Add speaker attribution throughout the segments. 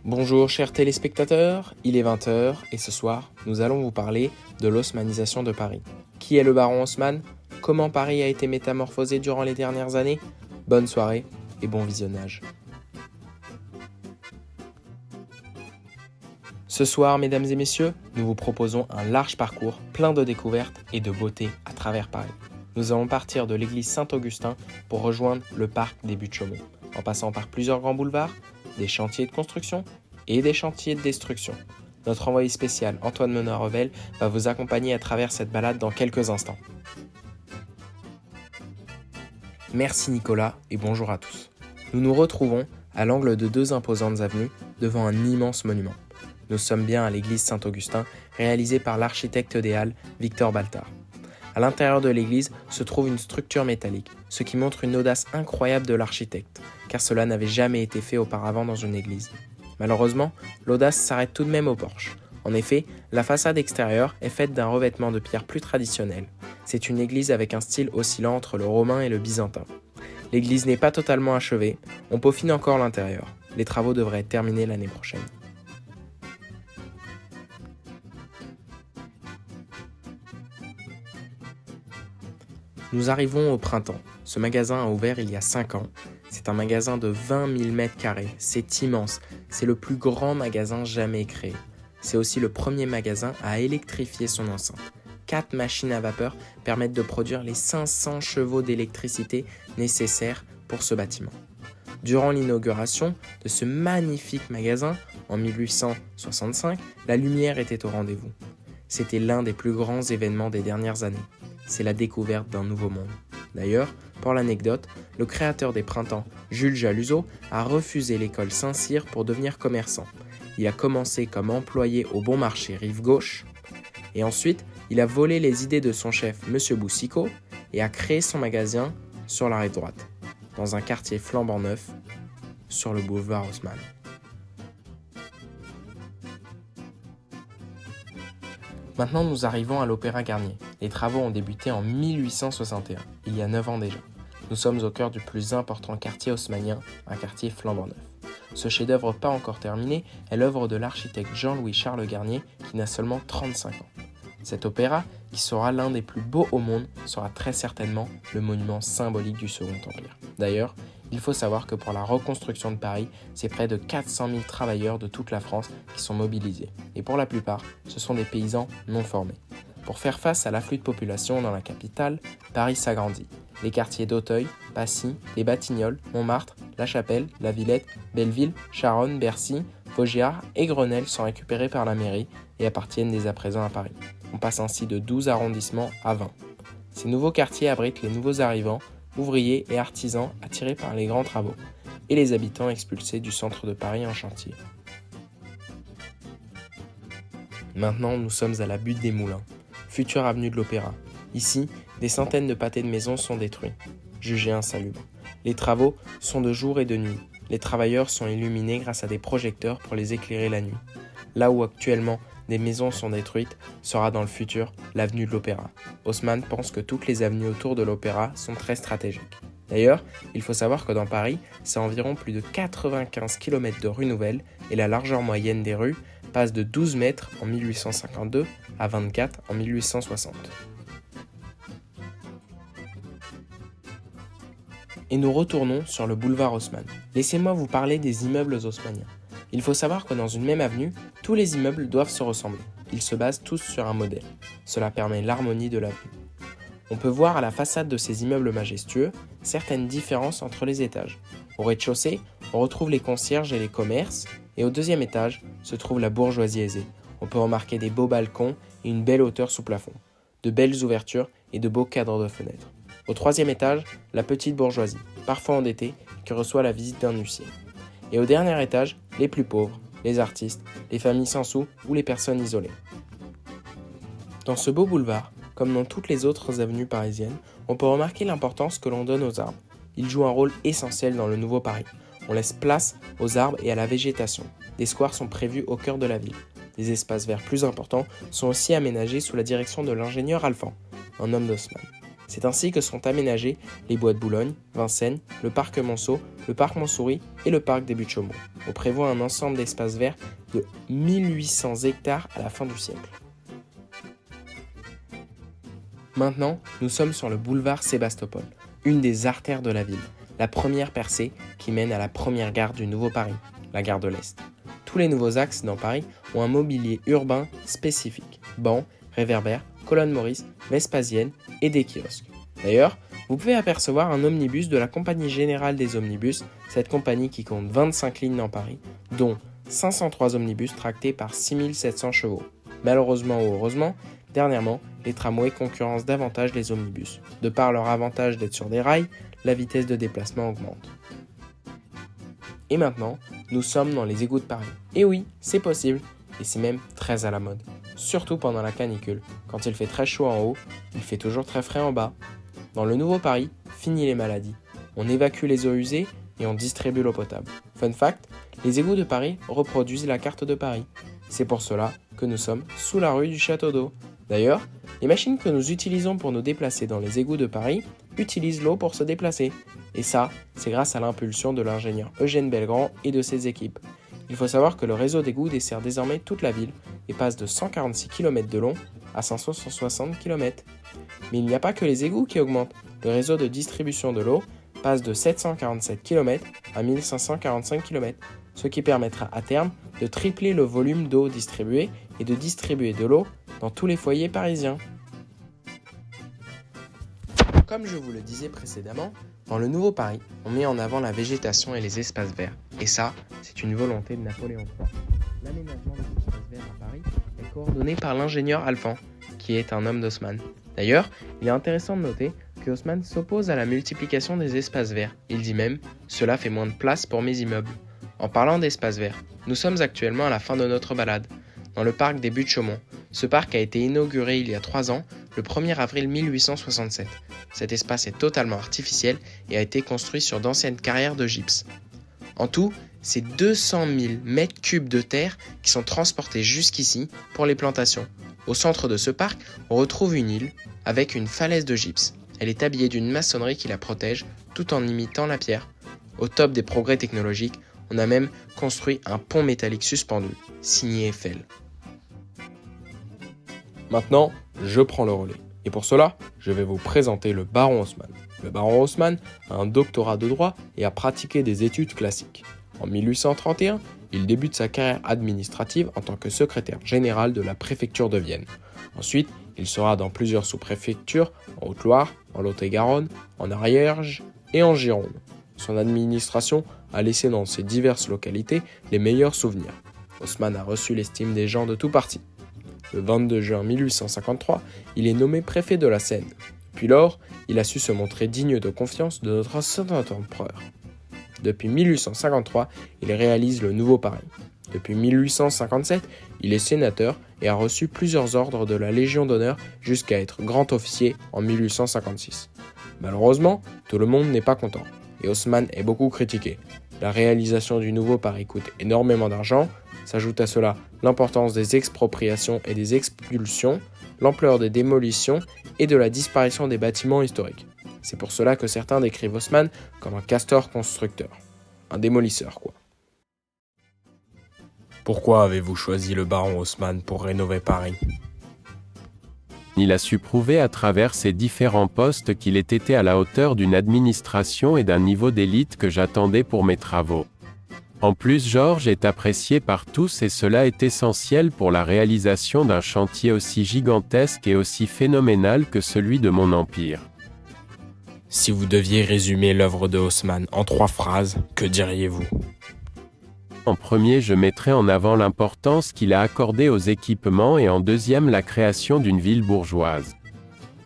Speaker 1: Bonjour chers téléspectateurs, il est 20 h et ce soir, nous allons vous parler de l'haussmannisation de Paris. Qui est le baron Haussmann? Comment Paris a été métamorphosé durant les dernières années? Bonne soirée et bon visionnage. Ce soir, mesdames et messieurs, nous vous proposons un large parcours plein de découvertes et de beauté à travers Paris. Nous allons partir de l'église Saint-Augustin pour rejoindre le parc des Buttes-Chaumont, en passant par plusieurs grands boulevards, des chantiers de construction et des chantiers de destruction. Notre envoyé spécial Antoine Menard-Revel va vous accompagner à travers cette balade dans quelques instants. Merci Nicolas et bonjour à tous. Nous nous retrouvons à l'angle de deux imposantes avenues devant un immense monument. Nous sommes bien à l'église Saint-Augustin, réalisée par l'architecte des Halles, Victor Baltard. À l'intérieur de l'église se trouve une structure métallique, ce qui montre une audace incroyable de l'architecte, car cela n'avait jamais été fait auparavant dans une église. Malheureusement, l'audace s'arrête tout de même au porche. En effet, la façade extérieure est faite d'un revêtement de pierre plus traditionnel. C'est une église avec un style oscillant entre le romain et le byzantin. L'église n'est pas totalement achevée, on peaufine encore l'intérieur. Les travaux devraient être terminés l'année prochaine. Nous arrivons au printemps. Ce magasin a ouvert il y a 5 ans. C'est un magasin de 20 000 m². C'est immense. C'est le plus grand magasin jamais créé. C'est aussi le premier magasin à électrifier son enceinte. 4 machines à vapeur permettent de produire les 500 chevaux d'électricité nécessaires pour ce bâtiment. Durant l'inauguration de ce magnifique magasin, en 1865, la lumière était au rendez-vous. C'était l'un des plus grands événements des dernières années. C'est la découverte d'un nouveau monde. D'ailleurs, pour l'anecdote, le créateur des printemps, Jules Jaluzeau, a refusé l'école Saint-Cyr pour devenir commerçant. Il a commencé comme employé au Bon Marché Rive Gauche, et ensuite, il a volé les idées de son chef, M. Boussicot, et a créé son magasin sur la rive droite, dans un quartier flambant neuf, sur le boulevard Haussmann. Maintenant, nous arrivons à l'Opéra Garnier. Les travaux ont débuté en 1861, il y a 9 ans déjà. Nous sommes au cœur du plus important quartier haussmannien, un quartier flambant neuf. Ce chef-d'œuvre pas encore terminé est l'œuvre de l'architecte Jean-Louis-Charles Garnier qui n'a seulement 35 ans. Cet opéra, qui sera l'un des plus beaux au monde, sera très certainement le monument symbolique du Second Empire. D'ailleurs, il faut savoir que pour la reconstruction de Paris, c'est près de 400 000 travailleurs de toute la France qui sont mobilisés. Et pour la plupart, ce sont des paysans non formés. Pour faire face à l'afflux de population dans la capitale, Paris s'agrandit. Les quartiers d'Auteuil, Passy, les Batignolles, Montmartre, La Chapelle, La Villette, Belleville, Charonne, Bercy, Vaugirard et Grenelle sont récupérés par la mairie et appartiennent dès à présent à Paris. On passe ainsi de 12 arrondissements à 20. Ces nouveaux quartiers abritent les nouveaux arrivants, ouvriers et artisans attirés par les grands travaux, et les habitants expulsés du centre de Paris en chantier. Maintenant, nous sommes à la butte des Moulins, future avenue de l'Opéra. Ici, des centaines de pâtés de maisons sont détruits, jugés insalubres. Les travaux sont de jour et de nuit. Les travailleurs sont illuminés grâce à des projecteurs pour les éclairer la nuit. Là où actuellement des maisons sont détruites, sera dans le futur l'avenue de l'Opéra. Haussmann pense que toutes les avenues autour de l'Opéra sont très stratégiques. D'ailleurs, il faut savoir que dans Paris, c'est environ plus de 95 km de rues nouvelles et la largeur moyenne des rues passe de 12 mètres en 1852 à 24 en 1860. Et nous retournons sur le boulevard Haussmann. Laissez-moi vous parler des immeubles haussmanniens. Il faut savoir que dans une même avenue, tous les immeubles doivent se ressembler. Ils se basent tous sur un modèle. Cela permet l'harmonie de l'avenue. On peut voir à la façade de ces immeubles majestueux certaines différences entre les étages. Au rez-de-chaussée, on retrouve les concierges et les commerces, et au deuxième étage se trouve la bourgeoisie aisée. On peut remarquer des beaux balcons et une belle hauteur sous plafond, de belles ouvertures et de beaux cadres de fenêtres. Au troisième étage, la petite bourgeoisie, parfois endettée, qui reçoit la visite d'un huissier. Et au dernier étage, les plus pauvres, les artistes, les familles sans sous ou les personnes isolées. Dans ce beau boulevard, comme dans toutes les autres avenues parisiennes, on peut remarquer l'importance que l'on donne aux arbres. Ils jouent un rôle essentiel dans le nouveau Paris. On laisse place aux arbres et à la végétation. Des squares sont prévus au cœur de la ville. Des espaces verts plus importants sont aussi aménagés sous la direction de l'ingénieur Alphand, un homme d'Haussmann. C'est ainsi que sont aménagés les bois de Boulogne, Vincennes, le parc Monceau, le parc Montsouris et le parc des Buttes-Chaumont. On prévoit un ensemble d'espaces verts de 1800 hectares à la fin du siècle. Maintenant, nous sommes sur le boulevard Sébastopol, une des artères de la ville, la première percée qui mène à la première gare du Nouveau Paris, la gare de l'Est. Tous les nouveaux axes dans Paris ont un mobilier urbain spécifique, bancs, réverbères, colonnes Maurice, Vespasienne et des kiosques. D'ailleurs, vous pouvez apercevoir un omnibus de la Compagnie Générale des Omnibus, cette compagnie qui compte 25 lignes dans Paris, dont 503 omnibus tractés par 6700 chevaux. Malheureusement ou heureusement, dernièrement, les tramways concurrencent davantage les omnibus. De par leur avantage d'être sur des rails, la vitesse de déplacement augmente. Et maintenant, nous sommes dans les égouts de Paris. Et oui, c'est possible, et c'est même très à la mode. Surtout pendant la canicule. Quand il fait très chaud en haut, il fait toujours très frais en bas. Dans le Nouveau Paris, fini les maladies. On évacue les eaux usées et on distribue l'eau potable. Fun fact, les égouts de Paris reproduisent la carte de Paris. C'est pour cela que nous sommes sous la rue du Château d'Eau. D'ailleurs, les machines que nous utilisons pour nous déplacer dans les égouts de Paris utilisent l'eau pour se déplacer. Et ça, c'est grâce à l'impulsion de l'ingénieur Eugène Belgrand et de ses équipes. Il faut savoir que le réseau d'égouts dessert désormais toute la ville et passe de 146 km de long à 560 km. Mais il n'y a pas que les égouts qui augmentent. Le réseau de distribution de l'eau passe de 747 km à 1545 km, ce qui permettra à terme de tripler le volume d'eau distribuée et de distribuer de l'eau dans tous les foyers parisiens. Comme je vous le disais précédemment, dans le Nouveau Paris, on met en avant la végétation et les espaces verts. Et ça, c'est une volonté de Napoléon III. L'aménagement des espaces verts à Paris est coordonné par l'ingénieur Alphand, qui est un homme d'Haussmann. D'ailleurs, il est intéressant de noter que Haussmann s'oppose à la multiplication des espaces verts. Il dit même « Cela fait moins de place pour mes immeubles ». En parlant d'espaces verts, nous sommes actuellement à la fin de notre balade, dans le parc des Buttes-Chaumont. Ce parc a été inauguré il y a 3 ans, le 1er avril 1867. Cet espace est totalement artificiel et a été construit sur d'anciennes carrières de gypse. En tout, c'est 200 000 mètres cubes de terre qui sont transportés jusqu'ici pour les plantations. Au centre de ce parc, on retrouve une île avec une falaise de gypse. Elle est habillée d'une maçonnerie qui la protège tout en imitant la pierre. Au top des progrès technologiques, on a même construit un pont métallique suspendu, signé Eiffel. Maintenant, je prends le relais. Et pour cela, je vais vous présenter le baron Haussmann. Le baron Haussmann a un doctorat de droit et a pratiqué des études classiques. En 1831, il débute sa carrière administrative en tant que secrétaire général de la préfecture de Vienne. Ensuite, il sera dans plusieurs sous-préfectures, en Haute-Loire, en Lot-et-Garonne, en Ariège et en Gironde. Son administration a laissé dans ces diverses localités les meilleurs souvenirs. Haussmann a reçu l'estime des gens de tout parti. Le 22 juin 1853, il est nommé préfet de la Seine. Depuis lors, il a su se montrer digne de confiance de notre Saint-Empereur. Depuis 1853, il réalise le Nouveau Paris. Depuis 1857, il est sénateur et a reçu plusieurs ordres de la Légion d'honneur jusqu'à être grand officier en 1856. Malheureusement, tout le monde n'est pas content et Haussmann est beaucoup critiqué. La réalisation du Nouveau Paris coûte énormément d'argent, s'ajoute à cela l'importance des expropriations et des expulsions, l'ampleur des démolitions et de la disparition des bâtiments historiques. C'est pour cela que certains décrivent Haussmann comme un castor constructeur. Un démolisseur, quoi. Pourquoi avez-vous choisi le baron Haussmann pour rénover Paris ?
Speaker 2: Il a su prouver à travers ses différents postes qu'il ait été à la hauteur d'une administration et d'un niveau d'élite que j'attendais pour mes travaux. En plus, Georges est apprécié par tous et cela est essentiel pour la réalisation d'un chantier aussi gigantesque et aussi phénoménal que celui de mon empire.
Speaker 1: Si vous deviez résumer l'œuvre de Haussmann en 3 phrases, que diriez-vous ?
Speaker 2: En premier, je mettrai en avant l'importance qu'il a accordée aux équipements et en deuxième, la création d'une ville bourgeoise.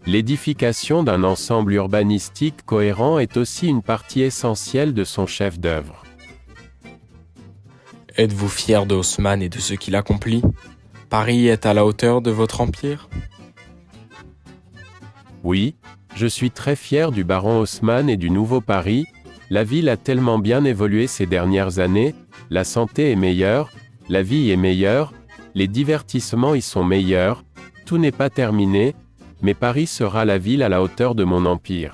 Speaker 2: L'édification d'un ensemble urbanistique cohérent est aussi une partie essentielle de son chef-d'œuvre.
Speaker 1: Êtes-vous fier de Haussmann et de ce qu'il accomplit ? Paris est à la hauteur de votre empire ?
Speaker 2: Oui, je suis très fier du baron Haussmann et du Nouveau Paris. La ville a tellement bien évolué ces dernières années, la santé est meilleure, la vie est meilleure, les divertissements y sont meilleurs, tout n'est pas terminé, Mais Paris sera la ville à la hauteur de mon empire.